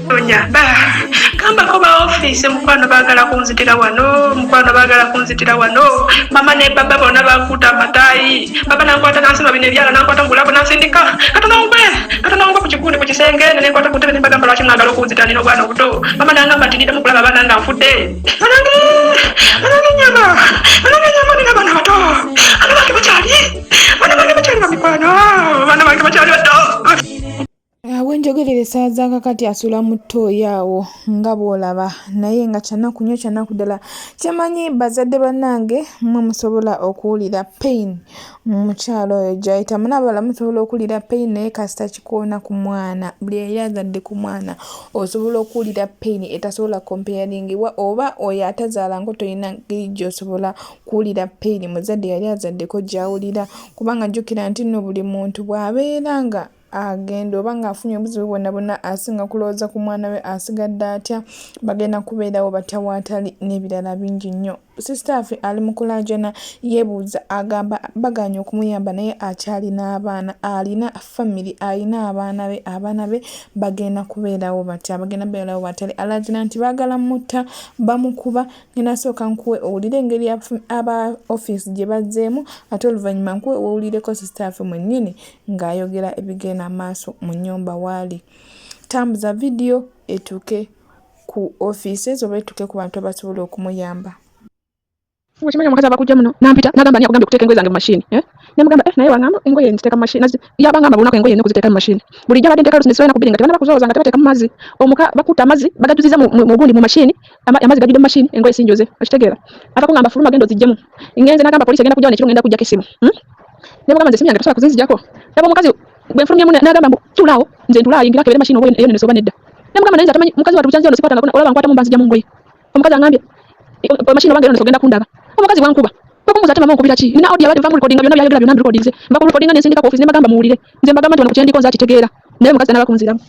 Onyamba kamba ko ba office mukwano bagala kunzitira wano mama ne baba bona bakuta matayi baba nankwata nansima bine byala nankwata ngulabo nansindika katonongwe ku kikundi ku kisenge ne nkwata kutebe ne bagamba lwaki mwagala okunzitira nino bwana obuto mama nangamba tinida mukulaba bana nga nfudde anange nyama nina bana bato bana bange bakyali bamikwano bana bange bakyali bato. Wenjogerere saaza kakati asula mu ttooyi awo nga bw'olaba naye nga kyanaku ddala kyamanyi bazadde bannange mmwe musobola okuwulira pain mukyalo oyo gy'ayitamu n'abalala musobola okuwulira pain naye kasita kikoona ku mwana buli yali azadde ku mwana osobola okuwulira pain etasobola comparingibwa oba oyo atazaala ngo tolina ngeri gy'osobola kuwulira pain muzadde yali azaddeko gy'awulira kubanga jjukira nti nno buli muntu bw'abeera nga agenda oba ng'afunye obuzibu bwonna bwonna asinga kulowooza ku mwana we asigadde atya bagenda kubeerawo batya waatali n'ebirala bingi nnyo. Sisitaafe ali mu kulaajana yeebuuza agamba baganya okumuyamba naye akyalina abaana alina family alina abaana be bagenda kubeerawo batya bagenda beerawo watali alaajana nti baagala mutta bamukuba ngenda sooka nkuwe owulire engeri aba office gye bazzeemu ate oluvannyuma nkuwe owulireko sisitaafe mwennyini ng'ayogera ebigenda maaso mu nnyumba waali. Tambuza vidiyo etuuke ku offices oba etuuke ku bantu abasobola okumuyamba. Ukimanya mukazi abakujja muno nampita nagamba niyo kugambye kuteeka engoye zange mu machine nemugamba naye wangamba engoye nziteeka mu machine yabangamba bulunako engoye nokuziteeka mu machine bulijjo abadde nteeka lusinisiwe nakubiri nga tebana bakuzooza nga tebateeka mu mazzi omuka bakuta amazzi bagajuziza mu gundi mu machine amazzi gajudde mu machine engoye sinjoze okitegeera akakungamba fuluma gendo zijjemu ngenze nagamba polisi egenda kujja nekiro ngenda kujjako esimu nemugamba nze simu yange tasobola kuzinzijjako laba omukazi bwe nfulumyemu nagamba mbu tulaawo nze ntulaawo yingira kebere machine oba eyo nesoba nedda nemugamba naye nze atamanyi mukazi watu bukyanzi ono sikwata olaba nkwata mu mbanzijja mu ngoye omukazi angambye machine oba ngero nesogenda kundaba omukazi bwankuba bakumuza ate mama okubira ki nina audio abadde recording byonna byayogera byonna recordings mba ku recording ne sindika ku office ne bagamba muwulire nze mbagamba nti wano kukyendiko nze akitegeera naye omukazi n'abakunziramu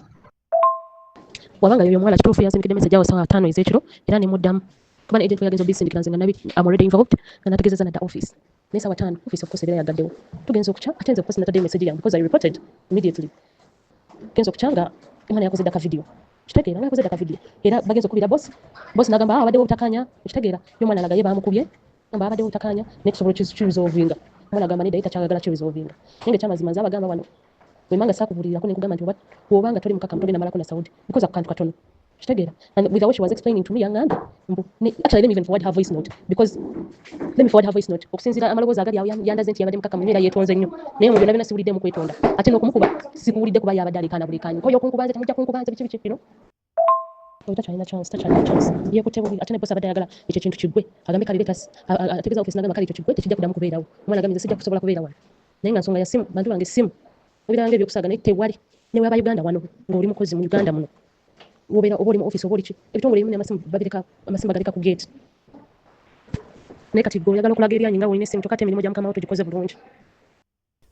wabanga yoyo omuwala kituufu yansindikidde message awo saa 5 ez'ekiro era ne muddamu kuba agent yagenza obisindikira nze nga nabi am already involved nga nategeezezza nadda office naye saa 5 office of course era yagaddewo tugenza okukya ate nze of course nataddeyo message yange because I reported immediately tugenza okukya nga omwana yakoze daka video kitegeera nga yakoze daka video era bagenza okubira boss nagamba abaddewo obutakanya kitegeera y'omwana alaga ye baamukubye ngamba abaddewo obutakanya netusobola kiresolvinga omwana agamba nedda takyagala kiresolvinga naye ekyamazima nze abagamba wano wemanga saakubulirako nekugamba nti bw'obanga toli mukaka mutogenda malako na Saudi because of kantu katono kitegeera and with the way she was explaining to me yanganda actually let me even forward her voice note because okusinziira amaloboozi agali awo yandaze nti yabadde mukaka munyeera yeetonze nnyo naye mu byonna byonna siwuliddemu kwetonda ate n'okumukuba sikuwulidde kuba yabadde alikaana buli kanyu koyo okunkuba nze temujja kunkuba nze biki bino takyalina chance yeekutte bubi ate ne bosi abadde ayagala ekyo kintu kiggwe agambe kale letas ategeeza office nagamba kale ekyo kiggwe tekijja kuddamu kubeerawo omwana agambe nze sijja kusobola kubeera wano naye nga nsonga ya simu bantu bange simu ebiranga ebyokusaaga naye tewali ne waba Uganda wano ng'oli mukozi mu Uganda muno oba oli mu office oba oli ki ebitongole ebimu amasimu bagaleka ku gate naye kati gwe oyagala okulaga eryanyi nga wolina essimu kyokka ate emirimu gya mukama wo togikoze bulungi.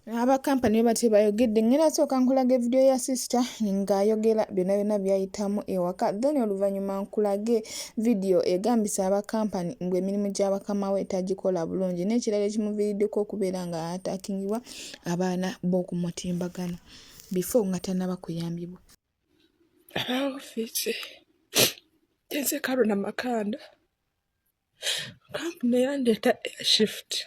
Abakampani bati bayogedde ngenda sooka nkulaga evidiyo ya sister ng'ayogera byonna byayitamu ewaka then oluvannyuma nkulage vidiyo egambisa abakampani ngu emirimu gy'abakama we tagikola bulungi n'ekirala ekimuviiriddeko okubeera nga atakingibwa abaana b'okumutimbagano before nga tannaba kuyambibwa. Office yenze Karuna Makanda kampuni yandeeta shift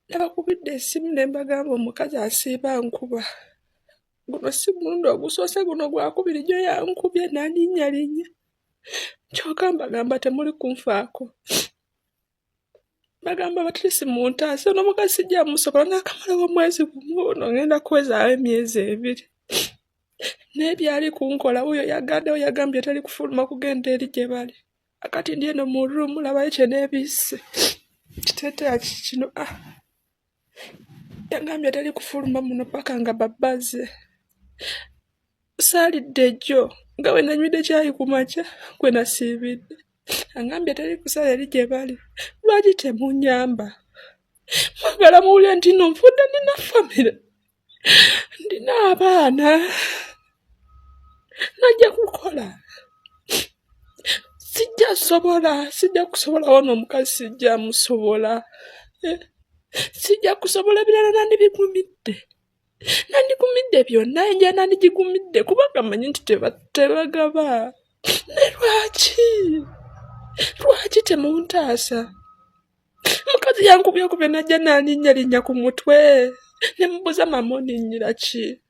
nabakubidde essimu ne mbagamba omukazi asiiba nkuba guno si mulundi ogusoose guno gwakubiri gyo yankubye nalinnya kyokka mbagamba temuli kunfaako bagamba batirisi muntaase n'omukazi sijja musobola n'akamalawo omwezi gumu ono ngenda kuwezaawo emyezi 2 n'ebyali kunkola wuyo yagaddewo yagambye tali kufuluma kugenda eri gye bali akati ndi eno mu ruumu labayo kye neebisse kiteeteeya kino yagambye tali kufuluma muno paka nga babaze saalidde jjo nga we nanywidde kyayi ku makya gwe nasiibidde agambye tali kusala eri gye bali lwaki temunyamba mwagala muwulire nti nno nfudde nina famire ndina abaana najja kukola sijja kusobola wona omukazi sijja musobola sijja kusobola ebirala nandi bigumidde nandigumidde byonna enja nandigigumidde kubanga manyi nti tebagaba. Ne lwaki temuntaasa? Mukazi yankubye najja nalinnya ku mutwe ne mubuuza mama oninnyira ki?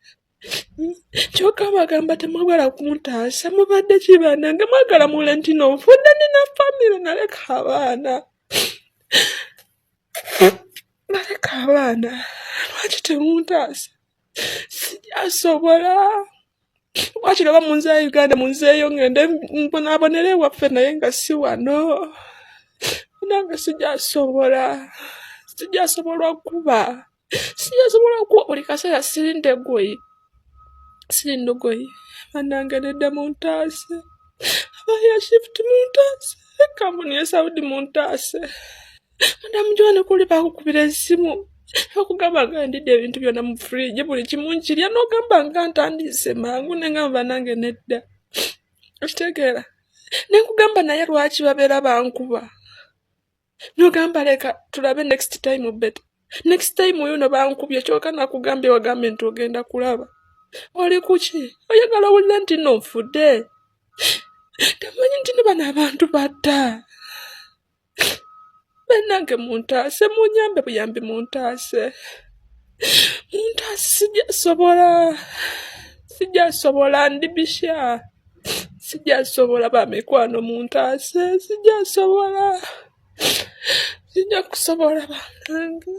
Kyokka bagamba temwagala kuntaasa, mubadde ki banange? Mwagala mule nti nonfudde nina famire, naleka abaana. Lwaki temuntaasa? Sijasobola. Wakiri oba munzeeyo Uganda munzeeyo ngende mbonaabonere ewaffe naye nga si wano. Nange sijasobola kuba buli kaseera siri ndogoyi. Banange nedda muntaase. Abaya shift muntaase. Kampuni ya Saudi muntaase. Madamu Joana kuli bakukubira esimu. Okugamba nga ndidde ebintu byonna mu fridge buli kimu nkirya n'ogamba nga ntandise mangu nengamba nange nedda. Okitegeera? Nenkugamba naye lwaki babeera bankuba? N'ogamba leka tulabe next time better. Next time oyo no bankubye kyokka nakugambye wagambe nti ogenda kulaba. Oli kuki? Oyagala owulira nti nonfudde? Tamanyi nti ne bano abantu batta. Bannange muntaase, munyambe buyambi muntaase. Muntaase sijasobola ndibisha. Sijasobola bamikwano muntaase, sijasobola. Sijja kusobola bannange.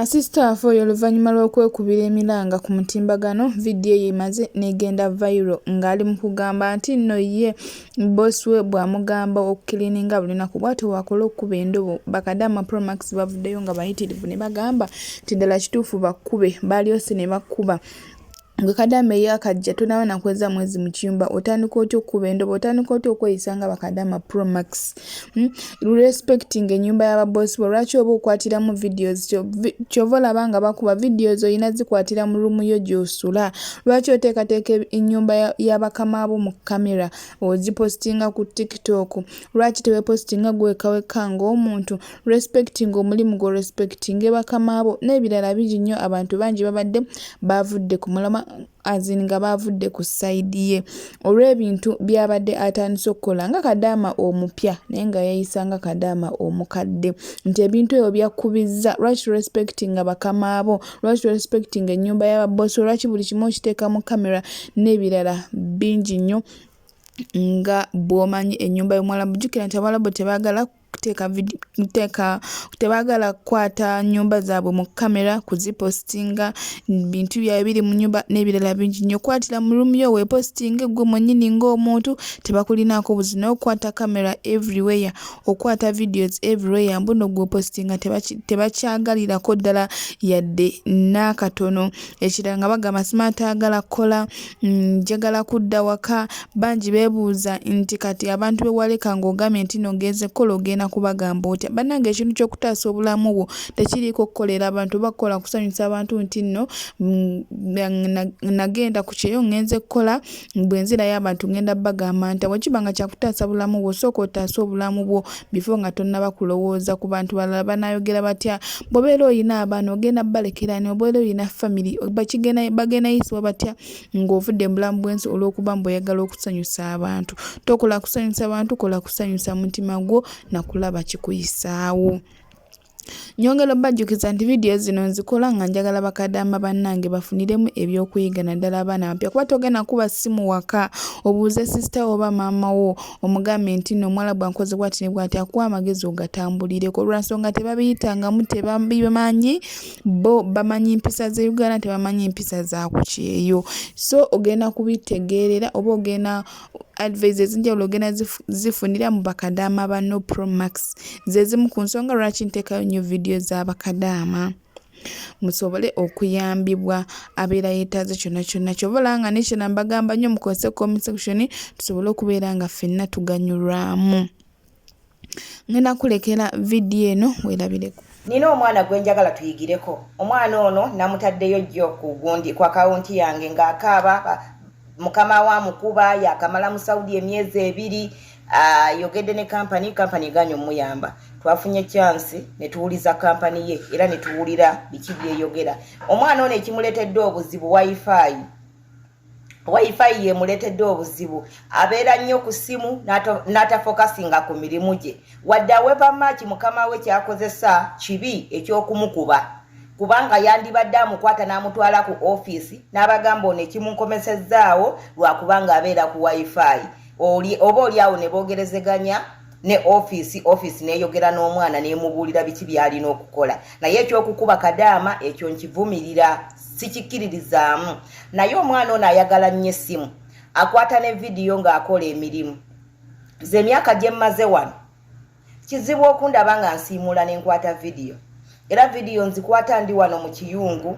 Sister afo oyo oluvannyuma lw'okwekubira emiranga ku mutimbagano vidiyo ye emaze negenda viral ng'ali mu kugamba nti nno ye boss we bw'amugamba okukirininga buli lunaku bw'atyo wakola okuba endobo. Bakadama Pro Max bavuddeyo nga bayitirivu ne bagamba nti ddala kituufu bakkube, balyose ne bakkuba. Gwe Kadama yakajja tonawa nakweza mwezi mu kiyumba otandika otyo okuba endobo, otandika otyo okweyisa nga Bakadama Pro Max. Respecting ennyumba y'ababosi bo, lwaki oba okwatiramu videos kyova olaba nga bakuba videos oyina zikwatira mu rumu yo gy'osula. Lwaki oteekateeka ennyumba y'abakama abo mu kamera ozipostinga ku TikTok? Lwaki tewepostinga gwekaweka ng'omuntu? Respecting omulimu gwo, respecting bakama abo n'ebirala bingi nnyo. Abantu bangi babadde bavudde ku mulama nga bavudde ku sayidi ye olw'ebintu byabadde atandise okukola nga Kadama omupya naye nga yayisa nga Kadama omukadde, nti ebintu ebyo byakubizza. Lwaki respecting bakama abo? Lwaki respecting ennyumba y'ababosi? Lwaki buli kimu okiteeka mu kamera n'ebirala bingi nnyo nga bw'omanyi ennyumba y'Omwalabu? Jjukira nti Abawalabu tebaagala tebagala kukwata nyumba zaabwe mu kamera kuzipostinga, bintu byawe biri mu nyumba n'ebirala bingi nnyo. Kwatira mu rumu yo wepostinga gwe mwennyini ng'omuntu, tebakulinaako buzibu. Naye okukwata kamera everywhere, okwata videos everywhere, mbuno gwepostinga tebakyagalirako ddala yadde n'akatono. Ekirala nga bagamba smart agala kukola, njagala kudda waka. Bangi beebuuza nti kati abantu bewaleka ng'ogambye nti nogenze kukola ogenda kubagamba otya? Bannange ekintu ky'okutaasa obulamu bwo tekiriiko kukolera abantu, bakola kusanyusa abantu nti nno nagenda ku kyeyo ngenze kukola bwenzirayo abantu ngenda bagamba nti bwekiba nga kyakutaasa bulamu bwo sooka otaasa obulamu bwo before nga tonnaba kulowooza ku bantu balala banayogera batya. Bw'obeera oyina abaana ogenda balekeraani, obeera oyina family bagenda yisibwa batya ng'ovudde mu bulamu bw'ensi olw'okuba mbw'oyagala okusanyusa abantu. Tokola kusanyusa abantu, kola kusanyusa mutima gwo na kulaba kikuyisaawo. Nyongera bajjukiza nti video zino nzikola nga njagala Bakadama bannange bafuniremu ebyokuyiga naddala abaana abapya. Kuba togenda kuba simu waka obuuze sister oba maama wo omugambe nti nno Omwalabu ankoze bw'ati ne bw'ati, akuwa amagezi ogatambulireko. Olwansonga tebabiyitangamu, tebabimanyi bo, bamanyi mpisa ze Uganda, tebamanyi mpisa za ku kyeyo. So ogenda kubitegeerera oba ogenda advice ezinjawulo ogenda zifunira mu Bakadama bano Pro Max. Ze zimu ku nsonga lwaki nteekayo nnyo video za Bakadama musobole okuyambibwa abeera yeetaaze kyonna kyonna. Kyova olaba nga nekyo nambagamba nnyo mukozese comment section tusobole okubeera nga ffenna tuganyulwamu. Ngenda kulekera video eno weerabireko. Nina omwana gwe njagala tuyigireko. Omwana ono namutaddeyo jjo ku akawunti yange ng'akaaba, mukama wa mukuba yakamala mu Saudi emyezi 2. Yogedde ne kampani ganyo muyamba. twafunye chance ne tuwuliza kampani ye era ne tuwulira biki byeyogera. Omwana ono ekimuleetedde obuzibu wifi ye muleetedde obuzibu, abeera nnyo ku ssimu n'atafokasinga ku mirimu gye, wadde awepa maaki mukama we kyakozesa kibi eky'okumukuba, kubanga yandibadde amukwata n'amutwala ku ofiisi n'abagamba ono ekimunkomesezzaawo lwakubanga abeera ku wifi. Oba oli awo ne boogerezeganya ne ofiisi neeyogera n'omwana n'emubuulira biki by'alina okukola. Naye ekyokukuba kadaama ekyo nkivumirira, sikikkiririzaamu. Naye omwana ono ayagala nnyo essimu, akwata ne vidiyo ng'akola emirimu. Nze emyaka gye mmaze wano kizibu okundaba nga nsiimuula ne nkwata vidiyo, era vidiyo nzikwata ndi wano mu Kiyungu,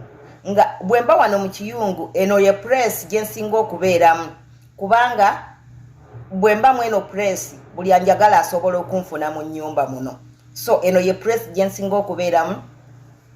nga bwe mba wano mu Kiyungu eno ye press gye nsinga okubeeramu, kubanga bwe mba mweno press buli anjagala asobola okunfuna mu nnyumba muno. So eno ye press gye nsinga okubeeramu,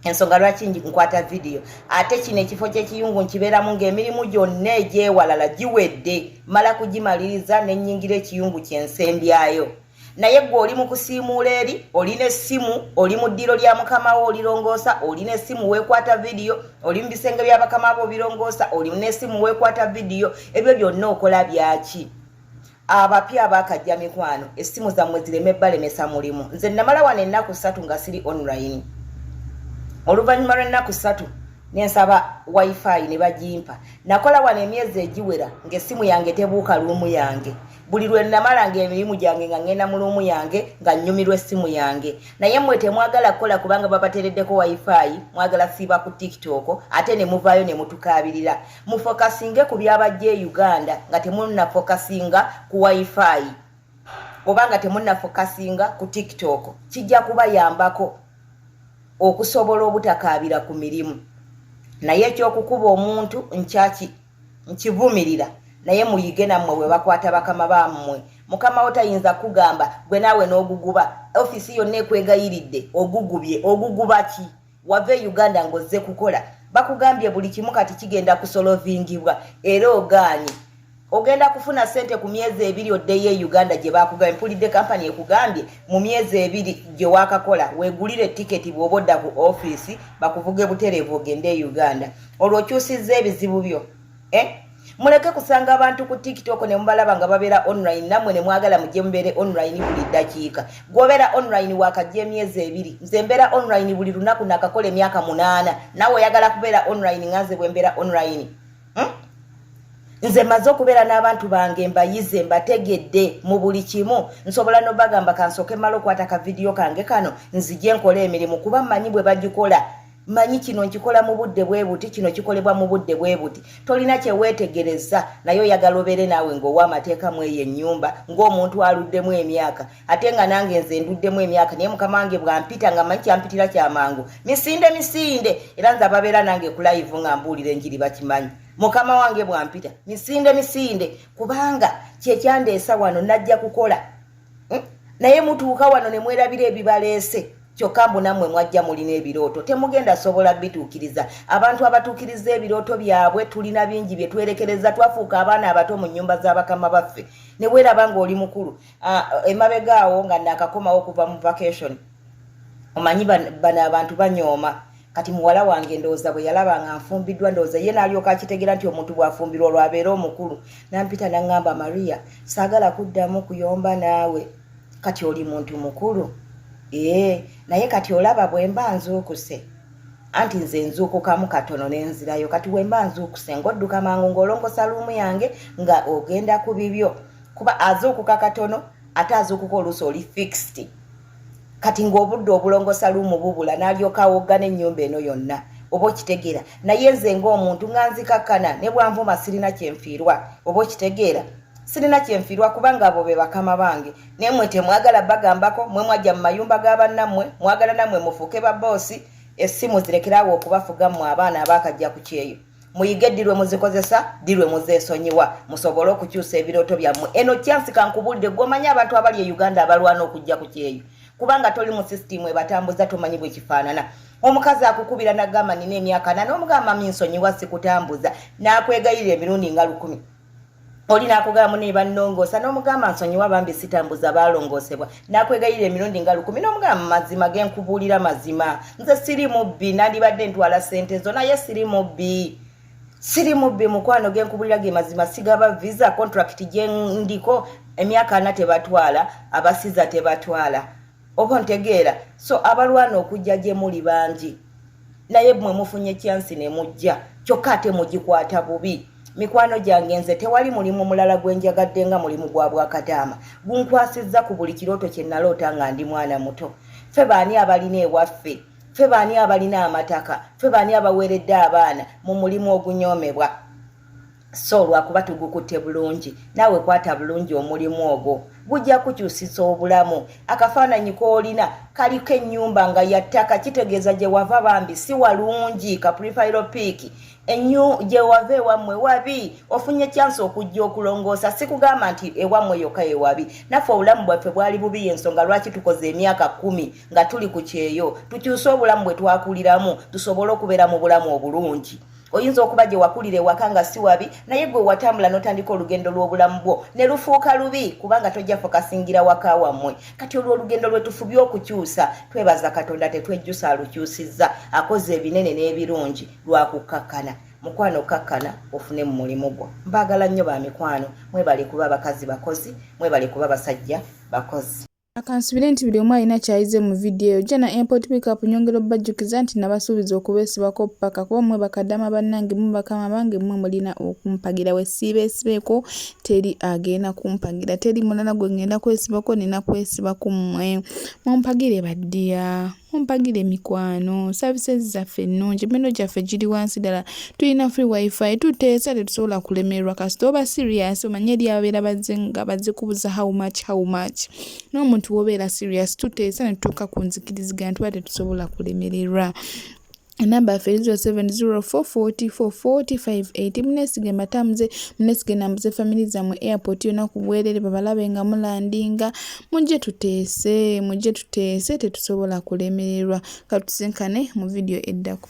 ensonga lwaki nkwata vidiyo. Ate kino ekifo ky'Ekiyungu nkibeeramu ng'emirimu gyonna egyewalala giwedde, mala kugimaliriza ne nnyingira Ekiyungu kyensembyayo. Naye gwe oli mu kusiimuula eri, olina essimu, oli mu ddiro lya mukama wo olirongoosa, olina essimu weekwata vidiyo, oli mu bisenge bya bakama bo obirongoosa, olina essimu weekwata vidiyo. Ebyo byonna okola byaki? Abapya abakajja mikwano, essimu zammwe zireme balemesa mulimu. Nze namala wano ennaku 3 nga siri online. Oluvannyuma lw'ennaku 3 nensaba wifi ne bagimpa. Nakola wano emyezi egiwera ng'essimu yange tebuuka luumu yange. Buli lwe namala ng'emirimu gyange nga ngenda mu luumu yange nga nnyumirwa essimu yange. Naye mmwe temwagala kukola kubanga babatereddeko wifi, mwagala siiba ku TikTok ate ne muvaayo ne mutukaabirira. Mufokasinge ku byabajja e Uganda nga temunnafokasinga ku wifi oba nga temunnafokasinga ku TikTok. Kijja kubayambako okusobola obutakaabira ku mirimu. Naye ekyokukuba omuntu nkivumirira, naye muyige nammwe bwe bakwata bakama bammwe. Mukama wo tayinza kugamba gwe naawe n'oguguba, ofiisi yonna ekwegayiridde ogugubye. Oguguba ki? Wave Uganda ng'ozze kukola, bakugambye buli kimu kati kigenda kusolovingibwa era ogaanye. Ogenda kufuna sente ku myezi 2 oddeyo e Uganda gye bakugambye. Mpulidde kampani ekugambye mu myezi 2 gye wakakola weegulire tiketi bw'oba odda ku ofiisi bakuvuge butereevu ogende e Uganda. Olwo okyusizza ebizibu byo. Muleke kusanga abantu ku TikTok ne mubalaba nga babeera online, nammwe ne mwagala mujje mubeere online buli ddakiika. Gw'obeera online wakajja emyezi 2. Nze mbeera online buli lunaku nakakola emyaka 8. Nawe oyagala kubeera online nga nze bwe mbeera online? Nze maze okubeera n'abantu bange mbayize mbategedde mu buli kimu. Nsobola n'obagamba kansooke mala okwata ka vidiyo kange kano nzije nkola emirimu kuba mmanyi bwe bagikola. Manyi kino nkikola mu budde bwe buti, kino kikolebwa mu budde bwe buti. Tolina kye weetegereza naye oyagala obeere naawe ng'owa amateeka mu eyo ennyumba ng'omuntu aluddemu emyaka. Ate nga nange nze nduddemu emyaka naye mukama wange bw'ampita nga manyi kyampitira kyamangu. Misinde era nze ababeera nange ku live nga mbuulira enjiri bakimanyi. Mukama wange bw'ampita misinde kubanga kyekyandeesa wano najja kukola. Naye mutuuka wano ne mwerabira ebibaleese. Kyokka mbu nammwe mwajja mulina ebirooto temugenda sobola bituukiriza. Abantu abatuukiriza ebirooto byabwe tulina bingi bye twerekereza, twafuuka abaana abato mu nnyumba z'abakama baffe. Ne weeraba ng'oli mukulu emabega awo nga naakakomawo okuva mu vacation. Omanyi bano abantu banyooma. Kati muwala wange ndowooza bwe yalaba nga nfumbiddwa, ndowooza ye n'alyoka akitegeera nti omuntu bw'afumbirwa olwabeera omukulu. Nampita n'aŋŋamba, Maria, saagala kuddamu kuyomba naawe. Kati oli muntu mukulu. Naye kati olaba bwe mba nzuukuse. Anti nze nzuukukamu katono n'enzirayo. Kati bwe mba nzuukuse ng'odduka mangu ng'olongosa luumu yange nga ogenda ku bibyo. Kuba azuukuka katono ate azuukuka oluusi oli fixed. Kati ng'obudde obulongosa luumu bubula n'alyoka awoggana ennyumba eno yonna. Oba okitegeera. Naye nze ng'omuntu nga nzikakkana ne bwanvuma sirina kyenfiirwa. Oba okitegeera. Sirina kyenfiirwa kubanga abo be bakama bange. Naye mmwe temwagala bagambako, mmwe mwajja mu mayumba g'abannammwe, mwagala nammwe mufuuke ba boosi, essimu zirekeraawo okubafuga mmwe abaana abaakajja ku kyeyo. Muyige ddirwe muzikozesa, ddirwe muzeesonyiwa, musobole okukyusa ebirooto byammwe. Eno kyansi kankubulidde gw'omanyi abantu abali e Uganda abalwana okujja ku kyeyo. Kubanga toli mu sisitimu ebatambuza tomanyi bwe kifaanana. Omukazi akukubira n'agamba nina emyaka 8 n'omugamba minsonyiwa sikutambuza n'akwegayirira emirundi nga 10. olina akugamba ne bannongoosa n'omugamba nsonyiwa bambi sitambuza balongoosebwa nakwegayira emirundi nga 10 n'omugamba mazima genkubuulira mazima nze siri mubbi nandibadde ntwala ssente zo naye siri mubbi mukwano genkubulira ge mazima sigaba visa contract gyendiko emyaka 4 tebatwala abasiza tebatwala oba ntegeera so abalwana okujja gye muli bangi naye mmwe mufunye chance ne mujja kyokka ate mugikwata bubi mikwano gyange nze tewali mulimu mulala gwenjagadde nga mulimu gwa Bwakataama gunkwasizza ku buli kirooto kye naloota nga ndi mwana muto ffe baani abalina ewaffe ffe baani abalina amataka ffe baani abaweeredde abaana mu mulimu ogunyoomebwa so lwakuba tugukutte bulungi naawe kwata bulungi omulimu ogwo gujja kukyusisa obulamu akafaananyi koolina kaliko ennyumba nga yattaka kitegeeza gye wava bambi si walungi ka profile pic gye wava ewammwe wabi ofunye chance okujja okulongoosa sikugamba nti ewammwe yokka ewabi naffe obulamu bwaffe bwali bubi ensonga lwaki tukoze emyaka 10 nga tuli ku kyeyo tukyuse obulamu bwe twakuliramu tusobole okubeera mu bulamu obulungi oyinza okuba gye wakulira ewaka nga si wabi naye gwe watambula n'otandika olugendo lw'obulamu bwo ne lufuuka lubi kubanga tojja fokasingira waka wammwe kati olwo olugendo lwe tufubye okukyusa twebaza Katonda tetwejjusa alukyusizza akoze ebinene n'ebirungi lwakukakkana mukwano kakkana ofune mu mulimu gwo mbaagala nnyo ba mikwano mwebale kuba abakazi bakozi mwebale kuba basajja bakozi Akansubire nti buli omu alina kyayize mu vidiyo jana import pickup nyongero bajjukiza nti nabasuubiza okubeesibako paka kuba mmwe bakadama bannange mu bakama bange mmwe mulina okumpagira wesibeesibeeko teri agenda kumpagira teri mulala gwe ngenda kwesibako nina kwesibako mmwe mumpagire baddiya mumpagire mikwano services zaffe ennungi emmeno gyaffe giri wansi ddala tulina free wifi tuteesa tetusobola kulemererwa kasita oba serious omanye eri ababeera bazze nga bazze kubuza how much n'omuntu wobeera serious tuteesa ne tutuuka ku nzikiriziganya tuba tetusobola kulemererwa Namba yaffe 0704444580 munesige matamuze munesige nambuze family zammwe airport yonna ku bwerere babalabe nga mulandinga mujje tuteese tetusobola kulemererwa katusinkane mu video eddako.